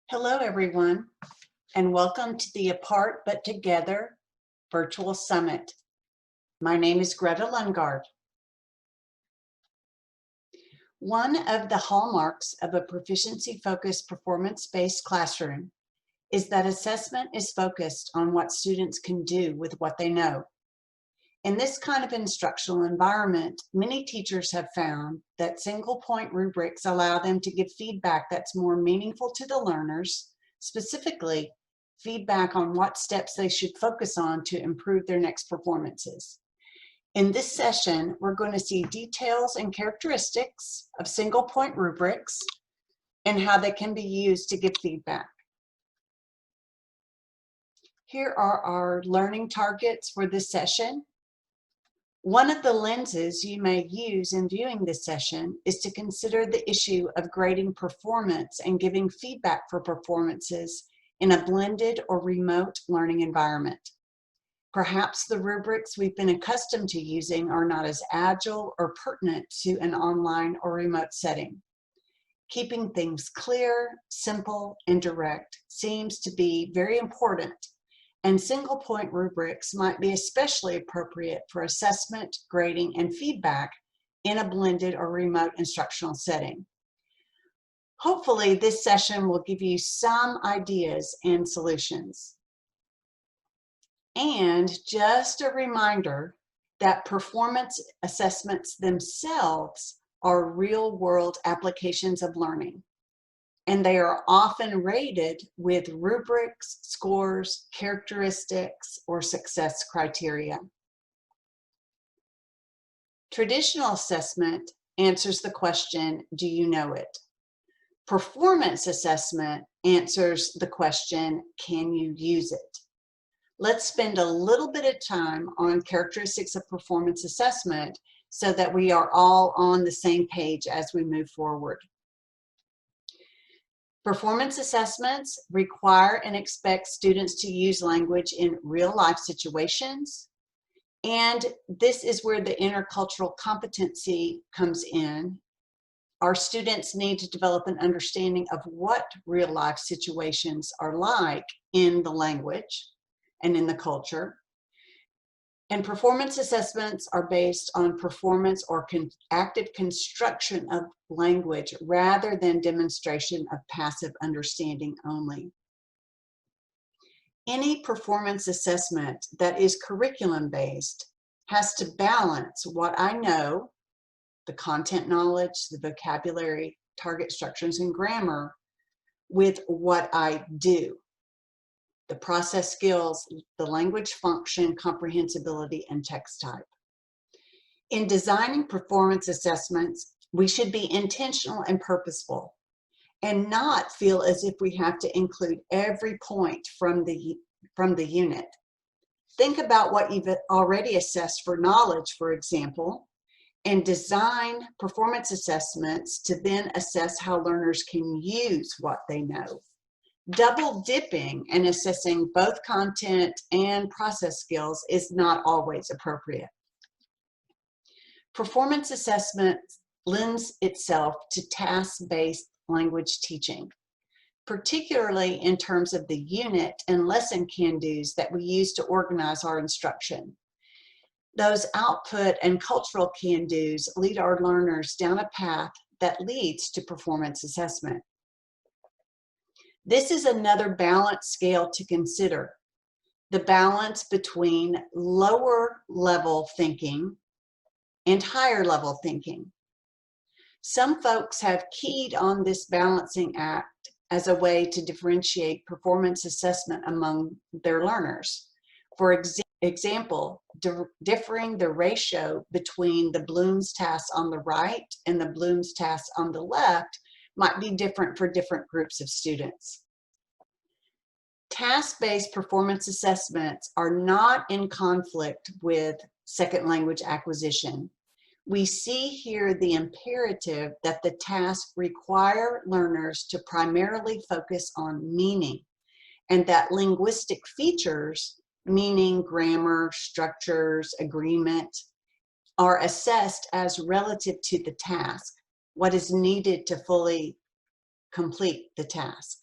Hello, everyone, and welcome to the Apart But Together Virtual Summit. My name is Greta Lundgaard. One of the hallmarks of a proficiency-focused, performance-based classroom is that assessment is focused on what students can do with what they know. In this kind of instructional environment, many teachers have found that single-point rubrics allow them to give feedback that's more meaningful to the learners, specifically feedback on what steps they should focus on to improve their next performances. In this session, we're going to see details and characteristics of single-point rubrics and how they can be used to give feedback. Here are our learning targets for this session. One of the lenses you may use in viewing this session is to consider the issue of grading performance and giving feedback for performances in a blended or remote learning environment. Perhaps the rubrics we've been accustomed to using are not as agile or pertinent to an online or remote setting. Keeping things clear, simple, and direct seems to be very important, and single-point rubrics might be especially appropriate for assessment, grading, and feedback in a blended or remote instructional setting. Hopefully, this session will give you some ideas and solutions. And just a reminder that performance assessments themselves are real-world applications of learning, and they are often rated with rubrics, scores, characteristics, or success criteria. Traditional assessment answers the question, do you know it? Performance assessment answers the question, can you use it? Let's spend a little bit of time on characteristics of performance assessment so that we are all on the same page as we move forward. Performance assessments require and expect students to use language in real-life situations, and this is where the intercultural competency comes in. Our students need to develop an understanding of what real-life situations are like in the language and in the culture. And performance assessments are based on performance or active construction of language rather than demonstration of passive understanding only. Any performance assessment that is curriculum-based has to balance what I know, the content knowledge, the vocabulary, target structures, and grammar, with what I do, the process skills, the language function, comprehensibility, and text type. In designing performance assessments, we should be intentional and purposeful and not feel as if we have to include every point from the unit. Think about what you've already assessed for knowledge, for example, and design performance assessments to then assess how learners can use what they know. Double dipping and assessing both content and process skills is not always appropriate. Performance assessment lends itself to task-based language teaching, particularly in terms of the unit and lesson can-dos that we use to organize our instruction. Those output and cultural can-dos lead our learners down a path that leads to performance assessment. This is another balance scale to consider, the balance between lower level thinking and higher level thinking. Some folks have keyed on this balancing act as a way to differentiate performance assessment among their learners. For example, differing the ratio between the Bloom's task on the right and the Bloom's task on the left might be different for different groups of students. Task-based performance assessments are not in conflict with second language acquisition. We see here the imperative that the tasks require learners to primarily focus on meaning, and that linguistic features, meaning, grammar, structures, agreement, are assessed as relative to the task, what is needed to fully complete the task.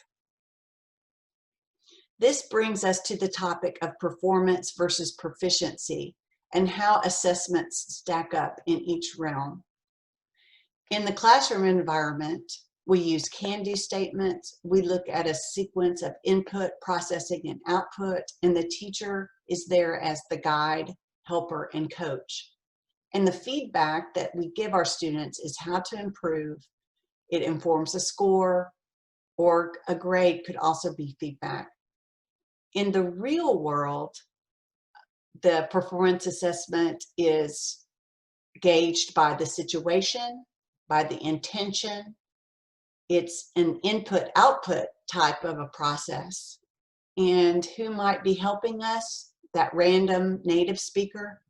This brings us to the topic of performance versus proficiency and how assessments stack up in each realm. In the classroom environment, we use can-do statements. We look at a sequence of input, processing, and output, and the teacher is there as the guide, helper, and coach. And the feedback that we give our students is how to improve. It informs a score, or a grade could also be feedback. In the real world, the performance assessment is gauged by the situation, by the intention. It's an input-output type of a process. And who might be helping us? That random native speaker.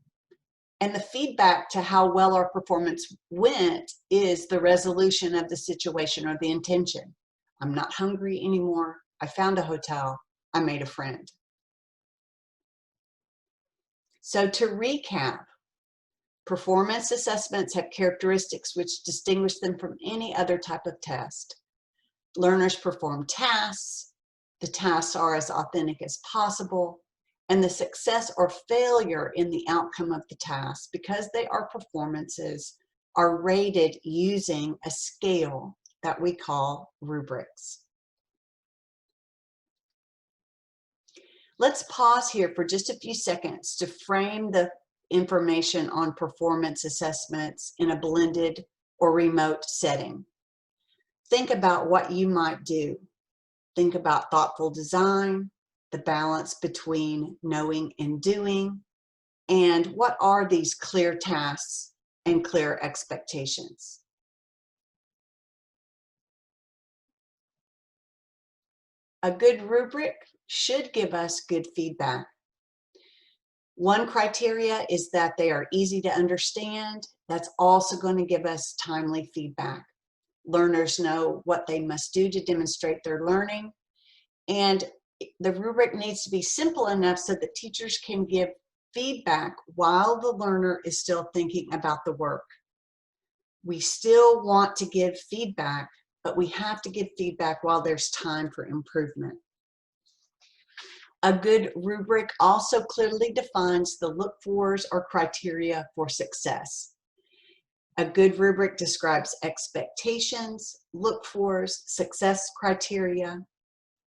And the feedback to how well our performance went is the resolution of the situation or the intention. I'm not hungry anymore. I found a hotel. I made a friend. So to recap, performance assessments have characteristics which distinguish them from any other type of test. Learners perform tasks. The tasks are as authentic as possible. And the success or failure in the outcome of the task, because they are performances, are rated using a scale that we call rubrics. Let's pause here for just a few seconds to frame the information on performance assessments in a blended or remote setting. Think about what you might do. Think about thoughtful design, the balance between knowing and doing, and what are these clear tasks and clear expectations. A good rubric should give us good feedback. One criteria is that they are easy to understand. That's also going to give us timely feedback. Learners know what they must do to demonstrate their learning, and the rubric needs to be simple enough so that teachers can give feedback while the learner is still thinking about the work. We still want to give feedback, but we have to give feedback while there's time for improvement. A good rubric also clearly defines the look-fors or criteria for success. A good rubric describes expectations, look-fors, success criteria,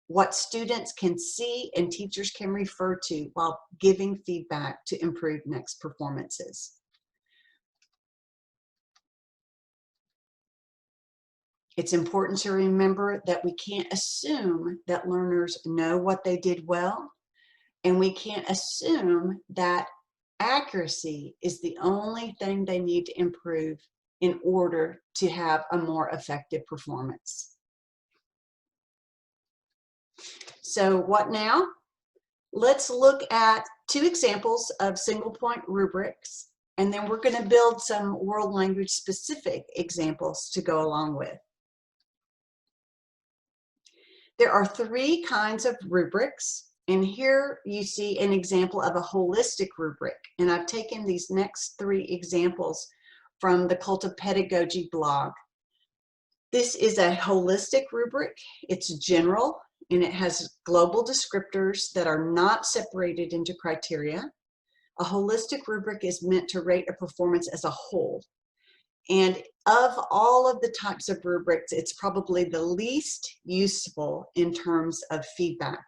what students can see and teachers can refer to while giving feedback to improve next performances. It's important to remember that we can't assume that learners know what they did well, and we can't assume that accuracy is the only thing they need to improve in order to have a more effective performance. So what now? Let's look at two examples of single point rubrics, and then we're going to build some world language specific examples to go along with. There are three kinds of rubrics, and here you see an example of a holistic rubric, and I've taken these next three examples from the Cult of Pedagogy blog. This is a holistic rubric. It's general, and it has global descriptors that are not separated into criteria. A holistic rubric is meant to rate a performance as a whole. And of all of the types of rubrics, it's probably the least useful in terms of feedback.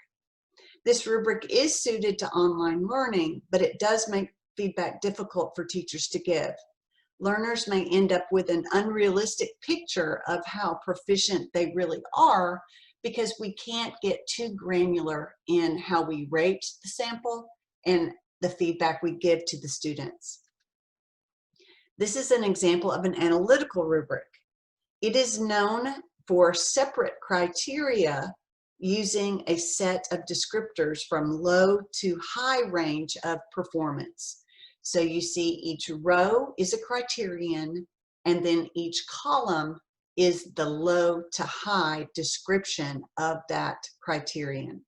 This rubric is suited to online learning, but it does make feedback difficult for teachers to give. Learners may end up with an unrealistic picture of how proficient they really are because we can't get too granular in how we rate the sample and the feedback we give to the students. This is an example of an analytical rubric. It is known for separate criteria using a set of descriptors from low to high range of performance. So you see each row is a criterion, and then each column is the low to high description of that criterion.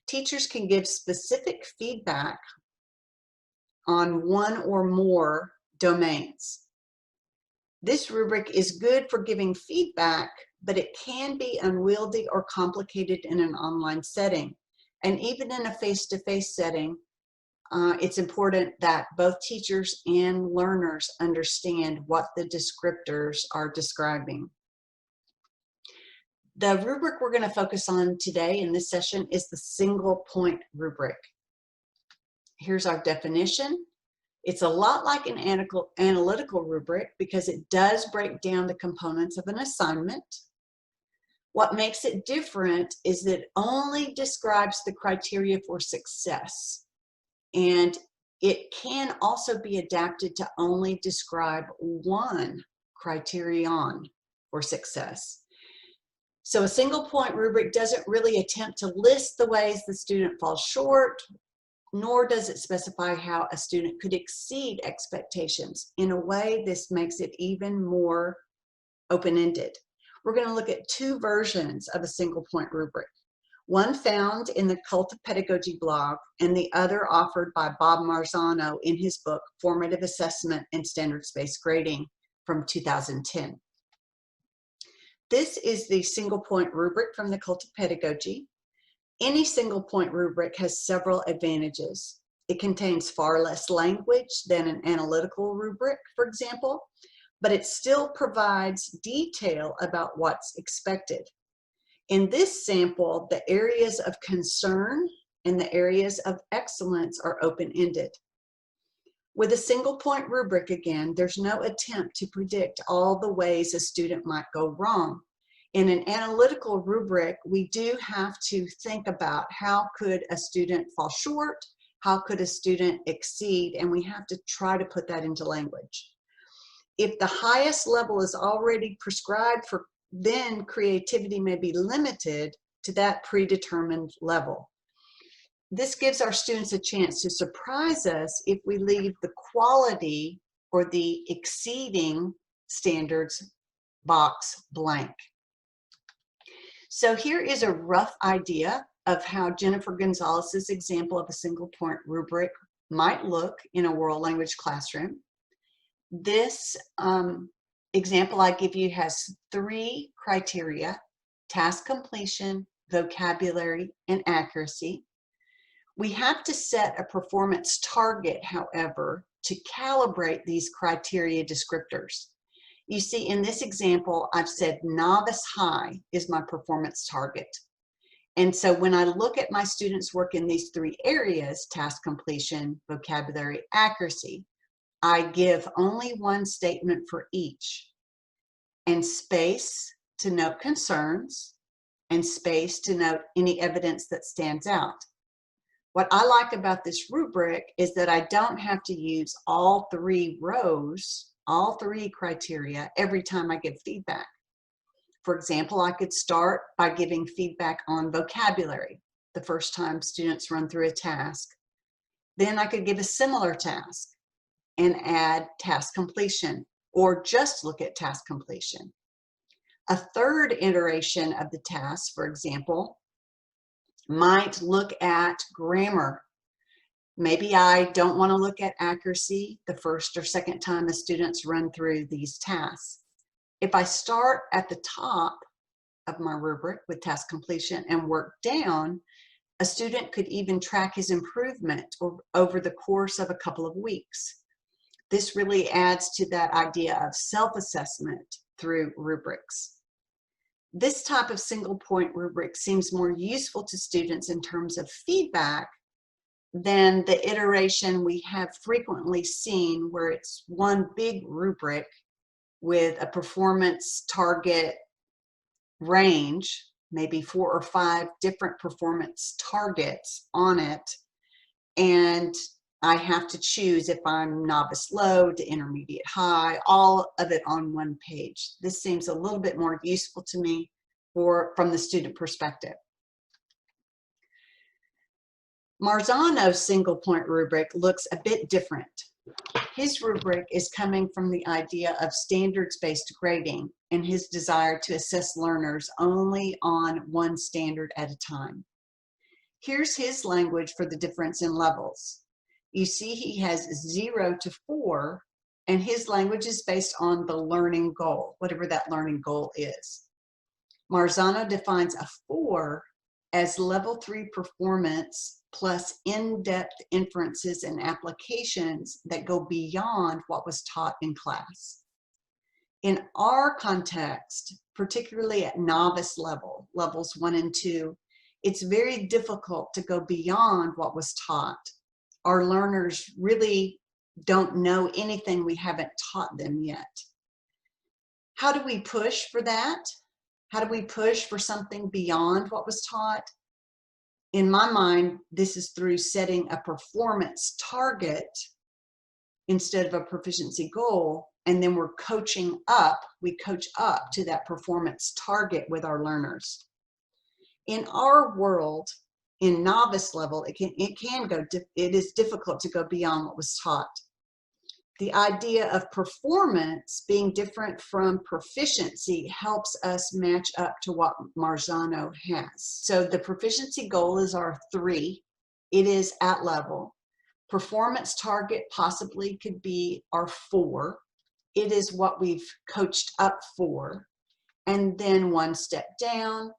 Teachers can give specific feedback on one or more domains. This rubric is good for giving feedback, but it can be unwieldy or complicated in an online setting. And even in a face-to-face setting, it's important that both teachers and learners understand what the descriptors are describing. The rubric we're going to focus on today in this session is the single point rubric. Here's our definition. It's a lot like an analytical rubric because it does break down the components of an assignment. What makes it different is that it only describes the criteria for success. And it can also be adapted to only describe one criterion for success. So a single point rubric doesn't really attempt to list the ways the student falls short, nor does it specify how a student could exceed expectations. In a way, this makes it even more open-ended. We're going to look at two versions of a single point rubric. One found in the Cult of Pedagogy blog, and the other offered by Bob Marzano in his book, Formative Assessment and Standards-Based Grading from 2010. This is the single point rubric from the Cult of Pedagogy. Any single point rubric has several advantages. It contains far less language than an analytical rubric, for example, but it still provides detail about what's expected. In this sample, the areas of concern and the areas of excellence are open-ended. With a single point rubric, again, there's no attempt to predict all the ways a student might go wrong. In an analytical rubric, we do have to think about how could a student fall short, how could a student exceed, and we have to try to put that into language. If the highest level is already prescribed for, then creativity may be limited to that predetermined level. This gives our students a chance to surprise us if we leave the quality or the exceeding standards box blank. So here is a rough idea of how Jennifer Gonzalez's example of a single point rubric might look in a world language classroom. This example I give you has 3 criteria: task completion, vocabulary, and accuracy. We have to set a performance target, however, to calibrate these criteria descriptors. You see, in this example, I've said novice high is my performance target. And so when I look at my students' work in these 3 areas, task completion, vocabulary, accuracy, I give only one statement for each, and space to note concerns, and space to note any evidence that stands out. What I like about this rubric is that I don't have to use all 3 rows, all 3 criteria every time I give feedback. For example, I could start by giving feedback on vocabulary the first time students run through a task. Then I could give a similar task and add task completion, or just look at task completion. A third iteration of the task, for example, might look at grammar. Maybe I don't want to look at accuracy the first or second time the students run through these tasks. If I start at the top of my rubric with task completion and work down, a student could even track his improvement over the course of a couple of weeks. This really adds to that idea of self-assessment through rubrics. This type of single point rubric seems more useful to students in terms of feedback than the iteration we have frequently seen where it's one big rubric with a performance target range, maybe 4 or 5 different performance targets on it, and I have to choose if I'm novice low to intermediate high, all of it on one page. This seems a little bit more useful to me from the student perspective. Marzano's single point rubric looks a bit different. His rubric is coming from the idea of standards-based grading and his desire to assess learners only on one standard at a time. Here's his language for the difference in levels. You see he has 0 to 4, and his language is based on the learning goal, whatever that learning goal is. Marzano defines a 4 as level 3 performance plus in-depth inferences and applications that go beyond what was taught in class. In our context, particularly at novice level, levels 1 and 2, it's very difficult to go beyond what was taught. Our learners really don't know anything we haven't taught them yet. How do we push for that? How do we push for something beyond what was taught? In my mind, this is through setting a performance target instead of a proficiency goal, and then we're coaching up. We coach up to that performance target with our learners. In our world, in novice level, it is difficult to go beyond what was taught. The idea of performance being different from proficiency helps us match up to what Marzano has. So the proficiency goal is our 3. It is at level. Performance target possibly could be our 4. It is what we've coached up for. And then 1 step down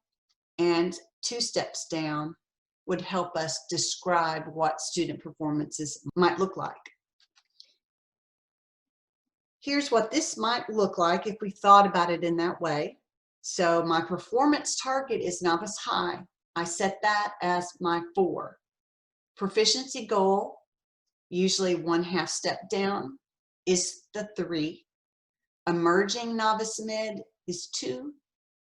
and 2 steps down would help us describe what student performances might look like. Here's what this might look like if we thought about it in that way. So my performance target is novice high. I set that as my 4. Proficiency goal, usually 1/2 step down, is the 3. Emerging novice mid is 2.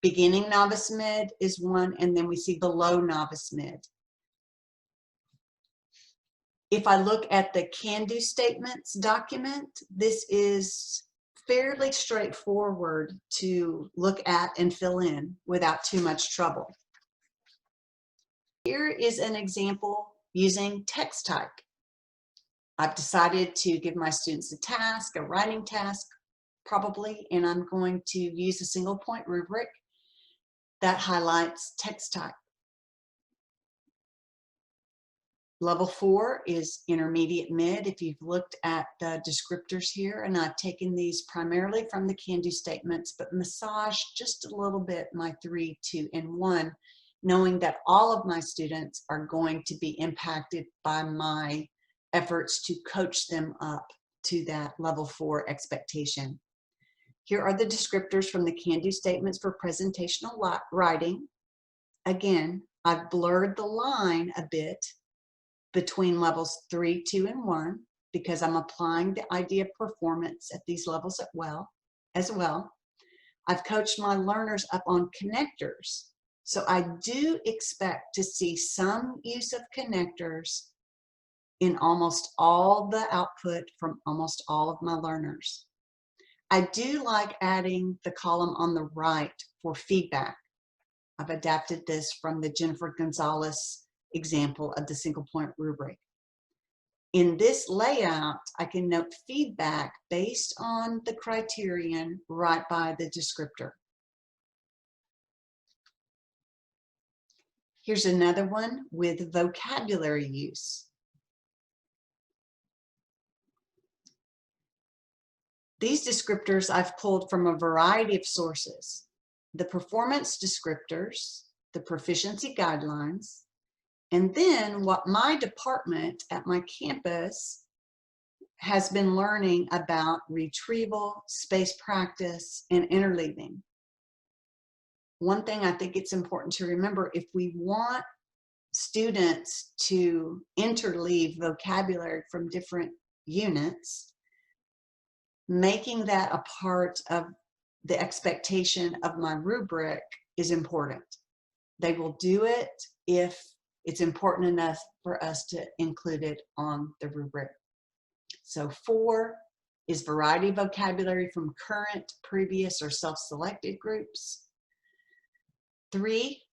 Beginning novice mid is 1, and then we see below novice mid. If I look at the can-do statements document, this is fairly straightforward to look at and fill in without too much trouble. Here is an example using text type. I've decided to give my students a task, a writing task, probably, and I'm going to use a single point rubric that highlights text type. Level 4 is intermediate mid. If you've looked at the descriptors here, and I've taken these primarily from the can-do statements, but massaged just a little bit my 3, 2, and 1, knowing that all of my students are going to be impacted by my efforts to coach them up to that level 4 expectation. Here are the descriptors from the can-do statements for presentational writing. Again, I've blurred the line a bit between levels 3, 2, and 1 because I'm applying the idea of performance at these levels as well. I've coached my learners up on connectors. So I do expect to see some use of connectors in almost all the output from almost all of my learners. I do like adding the column on the right for feedback. I've adapted this from the Jennifer Gonzalez example of the single point rubric. In this layout, I can note feedback based on the criterion right by the descriptor. Here's another one with vocabulary use. These descriptors I've pulled from a variety of sources. The performance descriptors, the proficiency guidelines, and then what my department at my campus has been learning about retrieval, space practice, and interleaving. One thing I think it's important to remember, if we want students to interleave vocabulary from different units, making that a part of the expectation of my rubric is important. They will do it if it's important enough for us to include it on the rubric. So 4 is variety vocabulary from current, previous, or self-selected groups. 3,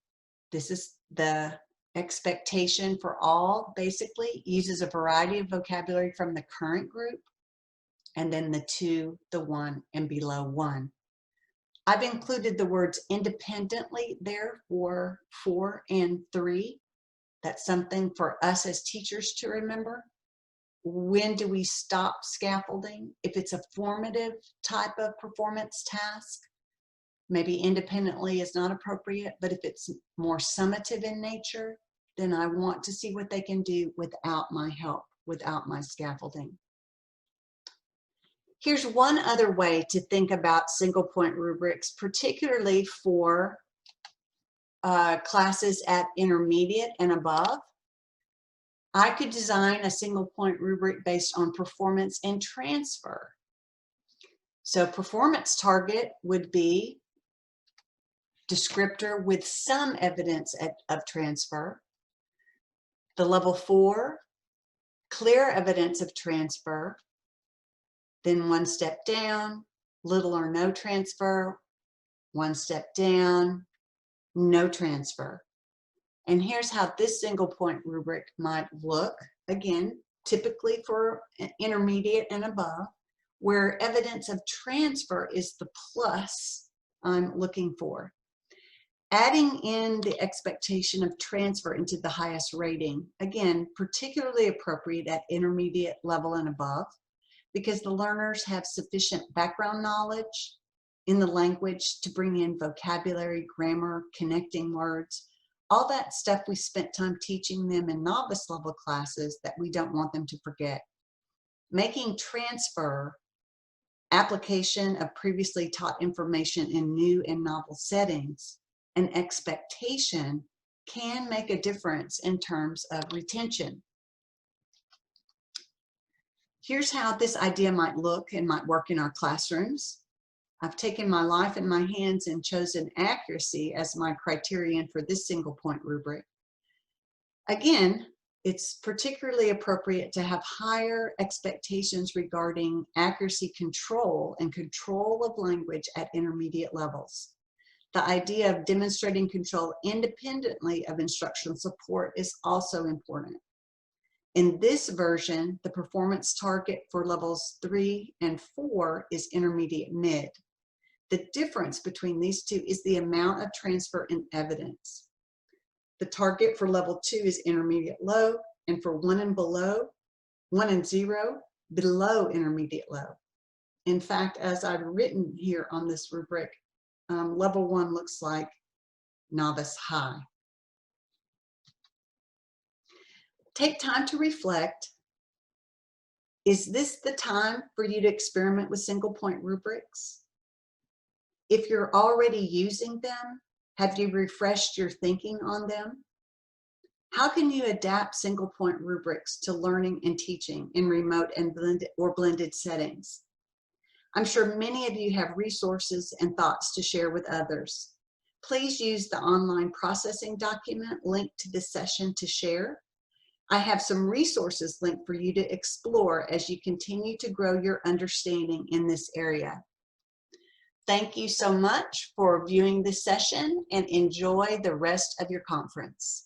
this is the expectation for all, basically, uses a variety of vocabulary from the current group, and then the 2, the 1, and below 1. I've included the words independently there for 4 and 3. That's something for us as teachers to remember. When do we stop scaffolding? If it's a formative type of performance task, Maybe independently is not appropriate, but if it's more summative in nature, then I want to see what they can do without my help, without my scaffolding. Here's one other way to think about single point rubrics, particularly for classes at intermediate and above. I could design a single point rubric based on performance and transfer. So performance target would be descriptor with some evidence of transfer. The level 4, clear evidence of transfer. Then one step down, little or no transfer. One step down, no transfer. And here's how this single point rubric might look. Again, typically for intermediate and above, where evidence of transfer is the plus I'm looking for. Adding in the expectation of transfer into the highest rating, again, particularly appropriate at intermediate level and above, because the learners have sufficient background knowledge in the language to bring in vocabulary, grammar, connecting words, all that stuff we spent time teaching them in novice level classes that we don't want them to forget. Making transfer, application of previously taught information in new and novel settings, and expectation can make a difference in terms of retention. Here's how this idea might look and might work in our classrooms. I've taken my life in my hands and chosen accuracy as my criterion for this single point rubric. Again, it's particularly appropriate to have higher expectations regarding accuracy control and control of language at intermediate levels. The idea of demonstrating control independently of instructional support is also important. In this version, the performance target for levels 3 and 4 is intermediate mid. The difference between these two is the amount of transfer and evidence. The target for level 2 is intermediate low, and for 1 and 0, below intermediate low. In fact, as I've written here on this rubric, level 1 looks like novice high. Take time to reflect. Is this the time for you to experiment with single point rubrics? If you're already using them, have you refreshed your thinking on them? How can you adapt single point rubrics to learning and teaching in remote and blended settings? I'm sure many of you have resources and thoughts to share with others. Please use the online processing document linked to this session to share. I have some resources linked for you to explore as you continue to grow your understanding in this area. Thank you so much for viewing this session and enjoy the rest of your conference.